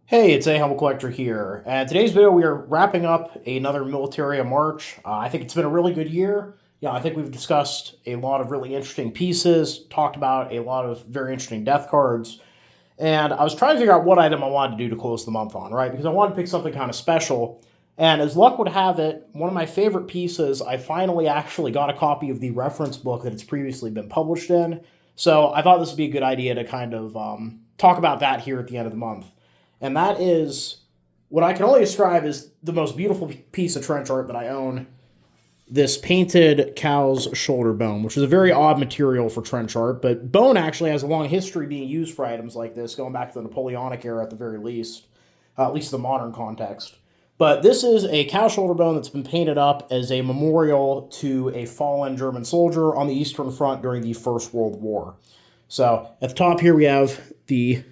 Hey, it's a Humble Collector here, and today's video we are wrapping up another militaria march. I think it's been a really good year. Yeah, I think we've discussed a lot of really interesting pieces, talked about a lot of very interesting death cards, and I was trying to figure out what item I wanted to do to close the month on, right? Because I wanted to pick something kind of special, and as luck would have it, one of my favorite pieces, I finally actually got a copy of the reference book that it's previously been published in, so I thought this would be a good idea to kind of talk about that here at the end of the month. And that is what I can only describe as the most beautiful piece of trench art that I own. This painted cow's shoulder bone, which is a very odd material for trench art, but bone actually has a long history being used for items like this, going back to the Napoleonic era at the very least, at least the modern context. But this is a cow shoulder bone that's been painted up as a memorial to a fallen German soldier on the Eastern Front during the First World War. So at the top here we have the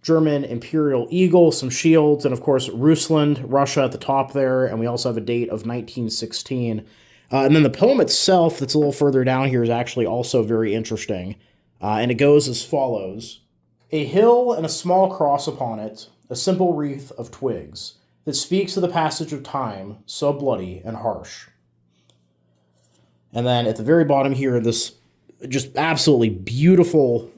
German Imperial Eagle, some shields, and of course Rusland, Russia at the top there, and we also have a date of 1916. And then the poem itself that's a little further down here is actually also very interesting, and it goes as follows. A hill and a small cross upon it, a simple wreath of twigs, that speaks of the passage of time, so bloody and harsh. And then at the very bottom here, this just absolutely beautiful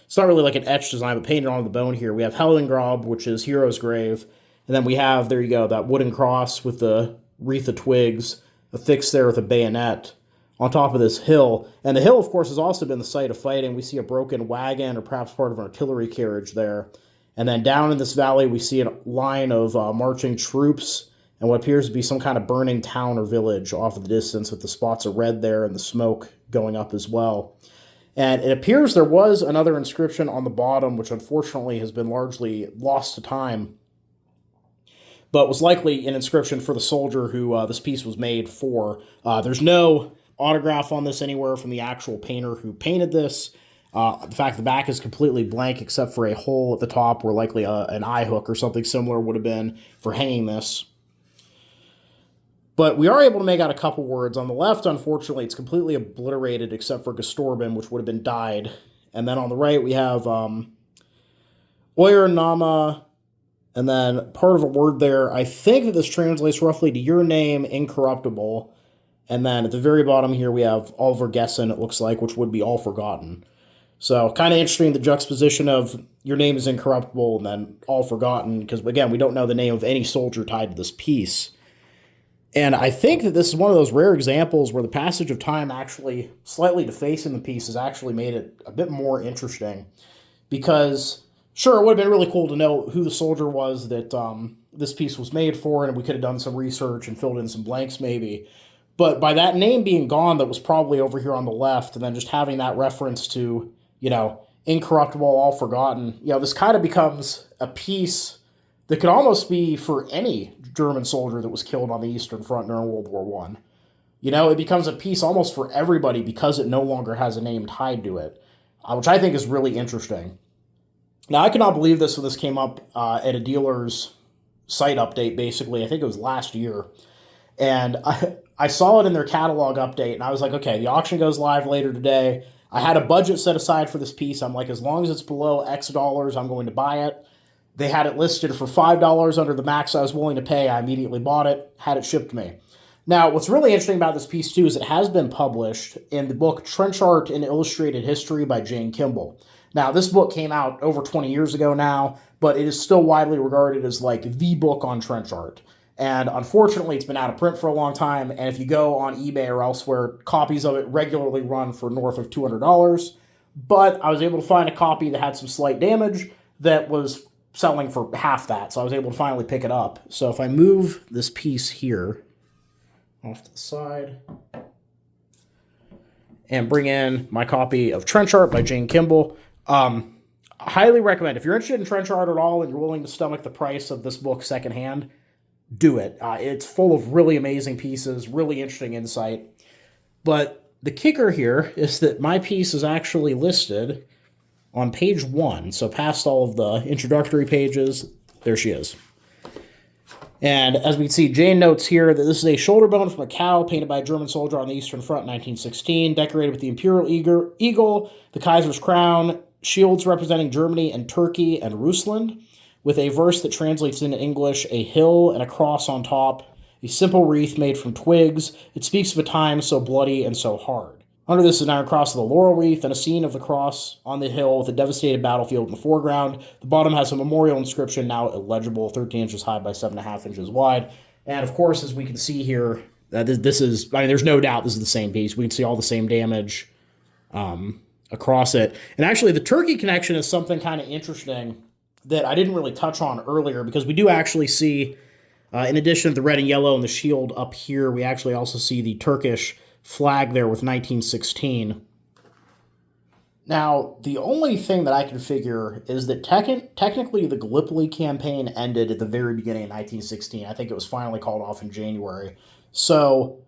it's not really like an etched design, but painted onto the bone here. We have Heldengrab, which is Hero's Grave. And then we have, there you go, that wooden cross with the wreath of twigs affixed there with a bayonet on top of this hill. And the hill, of course, has also been the site of fighting. We see a broken wagon or perhaps part of an artillery carriage there. And then down in this valley, we see a line of marching troops and what appears to be some kind of burning town or village off in the distance with the spots of red there and the smoke going up as well. And it appears there was another inscription on the bottom, which unfortunately has been largely lost to time, but was likely an inscription for the soldier who this piece was made for. There's no autograph on this anywhere from the actual painter who painted this. The fact the back is completely blank except for a hole at the top where likely an eye hook or something similar would have been for hanging this. But we are able to make out a couple words. On the left, unfortunately, it's completely obliterated except for Gestorben, which would have been died. And then on the right, we have Euernama, and then part of a word there. I think that this translates roughly to your name, incorruptible. And then at the very bottom here, we have Allvergessen, it looks like, which would be all forgotten. So kind of interesting, the juxtaposition of your name is incorruptible and then all forgotten, because, again, we don't know the name of any soldier tied to this piece. And I think that this is one of those rare examples where the passage of time actually slightly defacing the piece has actually made it a bit more interesting. Because, sure, it would have been really cool to know who the soldier was that this piece was made for, and we could have done some research and filled in some blanks maybe. But by that name being gone that was probably over here on the left, and then just having that reference to, incorruptible, all forgotten, this kind of becomes a piece that could almost be for any German soldier that was killed on the Eastern Front during World War I. It becomes a piece almost for everybody because it no longer has a name tied to it, which I think is really interesting. Now, I could not believe this when this came up at a dealer's site update, basically. I think it was last year. And I saw it in their catalog update, and I was like, okay, the auction goes live later today. I had a budget set aside for this piece. I'm like, as long as it's below X dollars, I'm going to buy it. They had it listed for $5 under the max I was willing to pay. I immediately bought it, had it shipped to me. Now, what's really interesting about this piece, too, is it has been published in the book Trench Art and Illustrated History by Jane Kimball. Now, this book came out over 20 years ago now, but it is still widely regarded as, the book on trench art. And unfortunately, it's been out of print for a long time, and if you go on eBay or elsewhere, copies of it regularly run for north of $200. But I was able to find a copy that had some slight damage that was selling for half that, so I was able to finally pick it up. So if I move this piece here off to the side and bring in my copy of Trench Art by Jane Kimball, highly recommend. If you're interested in trench art at all and you're willing to stomach the price of this book secondhand, do it. It's full of really amazing pieces, really interesting insight. But the kicker here is that my piece is actually listed on page 1, so past all of the introductory pages, there she is. And as we can see, Jane notes here that this is a shoulder bone from a cow painted by a German soldier on the Eastern Front in 1916, decorated with the Imperial Eagle, the Kaiser's crown, shields representing Germany and Turkey and Rusland, with a verse that translates into English, a hill and a cross on top, a simple wreath made from twigs. It speaks of a time so bloody and so hard. Under this is an iron cross of the laurel wreath and a scene of the cross on the hill with a devastated battlefield in the foreground. The bottom has a memorial inscription, now illegible, 13 inches high by 7.5 inches wide. And of course, as we can see here, this is, I mean, there's no doubt this is the same piece. We can see all the same damage across it. And actually, the Turkey connection is something kind of interesting that I didn't really touch on earlier, because we do actually see, in addition to the red and yellow and the shield up here, we actually also see the Turkish flag there with 1916. Now, the only thing that I can figure is that technically the Gallipoli campaign ended at the very beginning of 1916. I think it was finally called off in January. So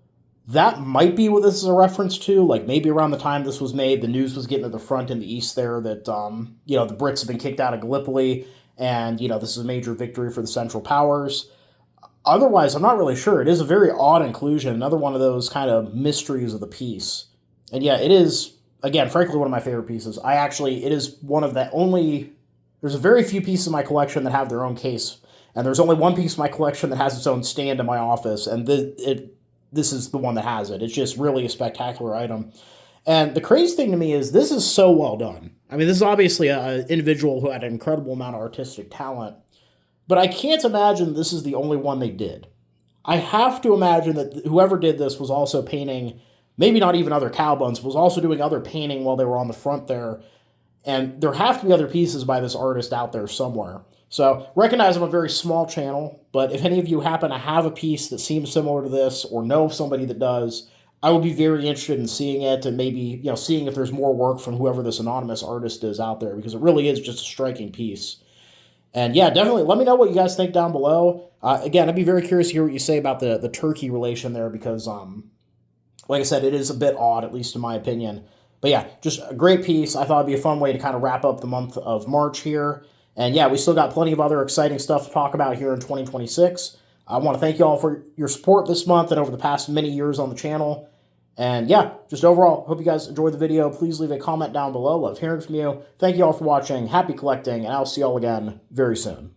that might be what this is a reference to. Like, maybe around the time this was made, the news was getting to the front in the east there that, the Brits have been kicked out of Gallipoli, and, this is a major victory for the Central Powers. Otherwise, I'm not really sure. It is a very odd inclusion, another one of those kind of mysteries of the piece. And yeah, it is, again, frankly, one of my favorite pieces. It is one of the only, there's a very few pieces in my collection that have their own case, and there's only one piece in my collection that has its own stand in my office, and this is the one that has it. It's just really a spectacular item. And the crazy thing to me is this is so well done. I mean, this is obviously an individual who had an incredible amount of artistic talent, but I can't imagine this is the only one they did. I have to imagine that whoever did this was also painting, maybe not even other cow bones, was also doing other painting while they were on the front there. And there have to be other pieces by this artist out there somewhere. So recognize I'm a very small channel, but if any of you happen to have a piece that seems similar to this or know of somebody that does, I would be very interested in seeing it and maybe, seeing if there's more work from whoever this anonymous artist is out there, because it really is just a striking piece. And yeah, definitely let me know what you guys think down below. Again, I'd be very curious to hear what you say about the Turkey relation there, because, like I said, it is a bit odd, at least in my opinion. But yeah, just a great piece. I thought it'd be a fun way to kind of wrap up the month of March here. And yeah, we still got plenty of other exciting stuff to talk about here in 2026. I want to thank you all for your support this month and over the past many years on the channel. And yeah, just overall, hope you guys enjoyed the video. Please leave a comment down below. Love hearing from you. Thank you all for watching. Happy collecting, and I'll see you all again very soon.